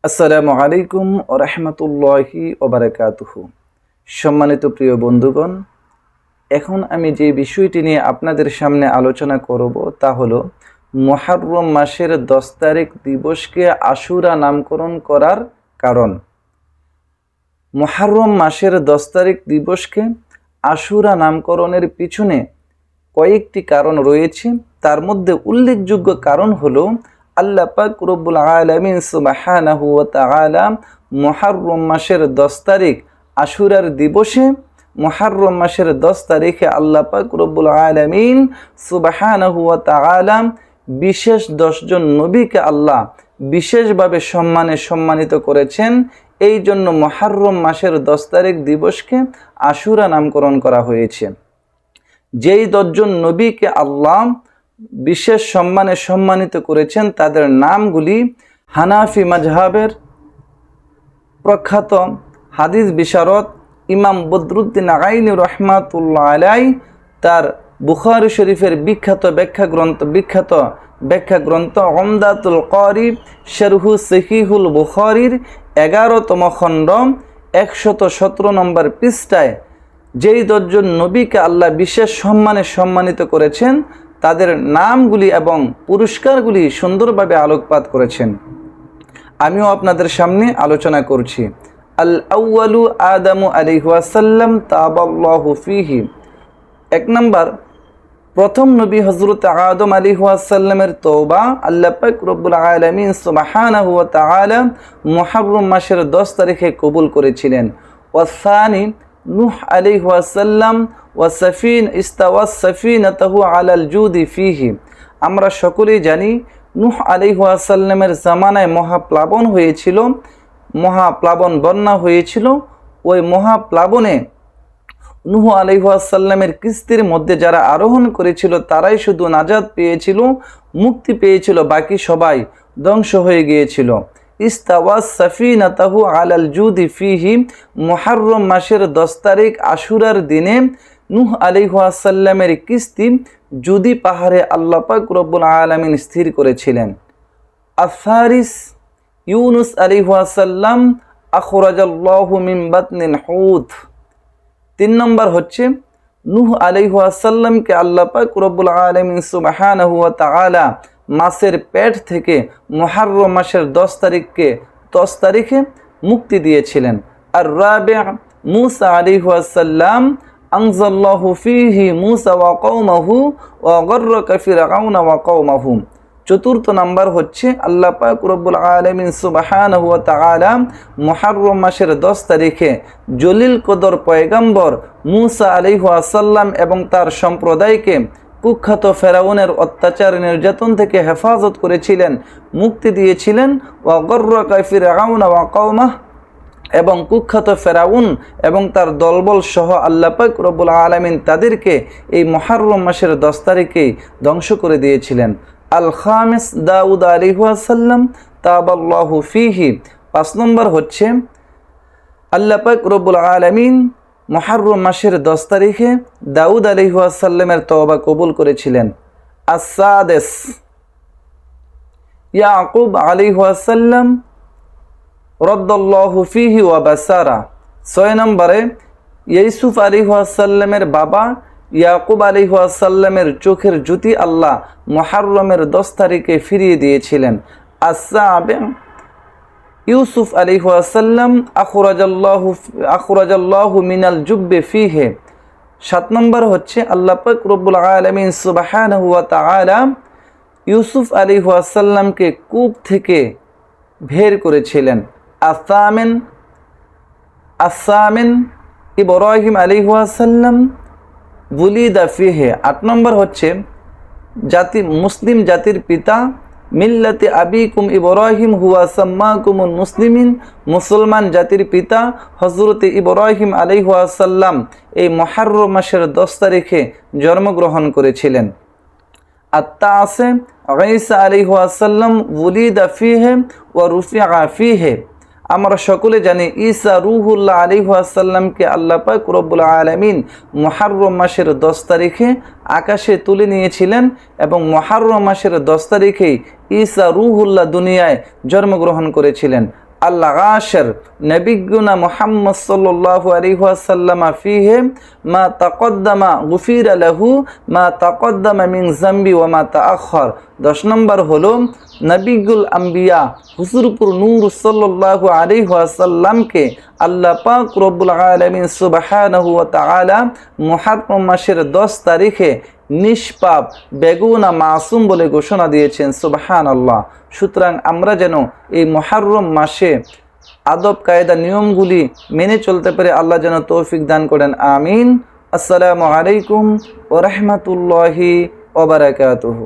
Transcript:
আসসালামু আলাইকুম ওয়া রাহমাতুল্লাহি ওয়া বারাকাতুহু। সম্মানিত প্রিয় বন্ধুগণ, এখন আমি যে বিষয়টি নিয়ে আপনাদের সামনে আলোচনা করব তা হলো মুহররম মাসের 10 তারিখ দিবসকে আশুরা নামকরণ করার কারণ। মুহররম মাসের 10 তারিখ দিবসকে আশুরা নামকরণের পিছনে কয়েকটি কারণ রয়েছে। তার মধ্যে উল্লেখযোগ্য কারণ হলো আল্লাহ পাক রব্বুল আলামিন সুবহানাহু ওয়া তাআলা মুহররম মাসের 10 তারিখ আশুরার দিবসে মুহররম মাসের 10 তারিখে আল্লাহ পাক রব্বুল আলামিন সুবহানাহু ওয়া তাআলা বিশেষ 10 জন নবীকে আল্লাহ বিশেষভাবে সম্মানিত করেছেন। এই জন্য মুহররম মাসের 10 তারিখ দিবসকে আশুরা নামকরণ করা হয়েছে। যেই 10 জন নবীকে আল্লাহ বিশেষ সম্মানিত করেছেন তাদের নামগুলি হানাফি মাযহাবের প্রখ্যাত হাদিস বিশারদ ইমাম বদরুদ্দিন আইনি রহমাতুল্লাহ আলাইহি তার বুখারী শরীফের বিখ্যাত ব্যাখ্যা গ্রন্থ উমদাতুল কারি শারহু সহিহুল বুখারীর 11তম খণ্ড 117 নম্বর পৃষ্ঠায় যেই 10 জন নবীকে আল্লাহ বিশেষ সম্মানিত করেছেন তাদের নামগুলি এবং পুরস্কারগুলি সুন্দরভাবে আলোকপাত করেছেন। আমিও আপনাদের সামনে আলোচনা করছি। আল আউয়ালু আদামু আলাইহি ওয়াসাল্লাম তাবাল্লাহু ফিহি। 1 নম্বর, প্রথম নবী হযরত আদম আলাইহি ওয়াসাল্লামের তওবা আল্লাহ পাক রব্বুল আলামিন সুবহানাহু ওয়া তাআলা মুহররম মাসের 10 তারিখে কবুল করেছিলেন। ওয়াসানি নূহ আলাইহি ওয়াসাল্লাম ইস্তাওয়াস সাফিনাতাহু আলাল জুদি ফিহি। আমরা সকলেই জানি নূহ আলাইহি ওয়াসাল্লামের জামানায় মহাপ্লাবন বন্যা হয়েছিল। ওই মহাপ্লাবনে নূহ আলাইহি ওয়াসাল্লামের কিস্তির মধ্যে যারা আরোহণ করেছিল তারাই শুধু নাজাত পেয়েছিল, মুক্তি পেয়েছিল, বাকি সবাই ধ্বংস হয়ে গিয়েছিল। ইস্তাওয়াস সাফিনাতাহু আলাল জুদি ফিহি। মুহররম মাসের 10 তারিখ আশুরার দিনে নূহ আলাইহি ওয়াসাল্লামের কিস্তি জুদি পাহাড়ে আল্লাহ পাক রব্বুল আলামিন স্থির করেছিলেন। আসারিস ইউনুস আলাইহি ওয়াসাল্লাম আখরাজাল্লাহু মিন বাতনিল হুত। 3 নম্বর হচ্ছে নূহ আলাইহি ওয়াসাল্লামকে আল্লাহ পাক রব্বুল আলামিন সুবহানাহু ওয়া তাআলা মাছের পেট থেকে মুহররম মাসের 10 তারিখে মুক্তি দিয়েছিলেন। আর রাবি' মূসা আলাইহি ওয়াসাল্লাম আনজাল্লাহু ফিহি মূসা ওয়া কওমাহু ওয়া গররাকা ফিরআউনা ওয়া কওমাহু। 4 নম্বর হচ্ছে আল্লাহ পাক রব্বুল আলামিন সুবহানাহু ওয়া তাআলা মুহররম মাসের 10 তারিখে জলিল কদর পয়গম্বর মূসা আলাইহি ওয়াসাল্লাম এবং তার সম্প্রদায়কে কুখ্যাত ফেরাউনের অত্যাচার নির্যাতন থেকে হেফাজত করেছিলেন, মুক্তি দিয়েছিলেন। ওয়া গররাকা ফিরআউনা ওয়া কওমাহু, এবং কুখ্যাত ফেরাউন এবং তার দলবল সহ আল্লাহ পাক রব্বুল আলামিন তাদেরকে এই মুহররম মাসের 10 তারিখেই ধ্বংস করে দিয়েছিলেন। আল খামিস দাউদ আলাইহি ওয়াসাল্লাম তাবাল্লাহু ফিহি। 5 নম্বর হচ্ছে আল্লাহ পাক রব্বুল আলামিন মুহররম মাসের 10 তারিখে দাউদ আলাইহি ওয়াসাল্লামের তওবা কবুল করেছিলেন। আস-সাদিস ইয়াকুব আলাইহি ওয়াসাল্লাম রদ্দাল্লাহু ফিহি ওয়া বাসারা। 6 নম্বরে ইউসুফ আলাইহি ওয়াসাল্লামের বাবা ইয়াকুব আলাইহি ওয়াসাল্লামের চোখের জ্যোতি আল্লাহ মুহররমের 10 তারিখে ফিরিয়ে দিয়েছিলেন। আস-সাবি' ইউসুফ আলাইহি ওয়াসাল্লাম আখরাজাল্লাহু মিনাল জুব্বি ফিহি। 7 নম্বর হচ্ছে আল্লাহ পাক রব্বুল আলামিন সুবহানাহু ওয়া তাআলা ইউসুফ আলাইহি ওয়াসাল্লামকে কূপ থেকে বের করেছিলেন। আসামিন ইব্রাহিম আলাইহি ওয়াসাল্লাম বুলিদা ফিহি। 8 নম্বর হচ্ছে মুসলিম জাতির পিতা মিল্লাতি আবিকুম ইব্রাহিম হুয়া সাম্মাকুমুল মুসলিমিন। মুসলমান জাতির পিতা হযরত ইব্রাহিম আলাইহি ওয়াসাল্লাম এই মুহররম মাসের 10 তারিখে জন্মগ্রহণ করেছিলেন। আত-তাসি ঈসা আলাইহি ওয়াসাল্লাম বুলিদা ফিহি ওয়া রুফিআ ফিহি। আমরা সকলে জানি ঈসা রূহুল্লাহ আলাইহি ওয়াসাল্লামকে আল্লাহ পাক রব্বুল আলামিন মুহররম মাসের 10 তারিখে আকাশে তুলে নিয়েছিলেন এবং মুহররম মাসের 10 তারিখেই ঈসা রূহুল্লাহ দুনিয়ায় জন্মগ্রহণ করেছিলেন। العاشر نبينا محمد صلى الله عليه وسلم فيه ما تقدم غفر له ما تقدم من ذنب وما تأخر 10 নম্বর হলো নবিগুল আম্বিয়া হুজুরপুর নূর সাল্লাল্লাহু আলাইহি ওয়াসাল্লামকে আল্লাহ পাক রব্বুল আলামিন সুবহানাহু ওয়া তাআলা মুহররম মাসের 10 তারিখে নিষ্পাপ বেগুনা মাসুম বলে ঘোষণা দিয়েছেন সুবহানাল্লাহ। সুতরাং আমরা যেন এই মুহররম মাসে আদব কায়দা নিয়মগুলি মেনে চলতে পারে আল্লাহ যেন তৌফিক দান করেন, আমিন। আসসালামু আলাইকুম ওয়া রাহমাতুল্লাহি ওয়া বারাকাতুহু।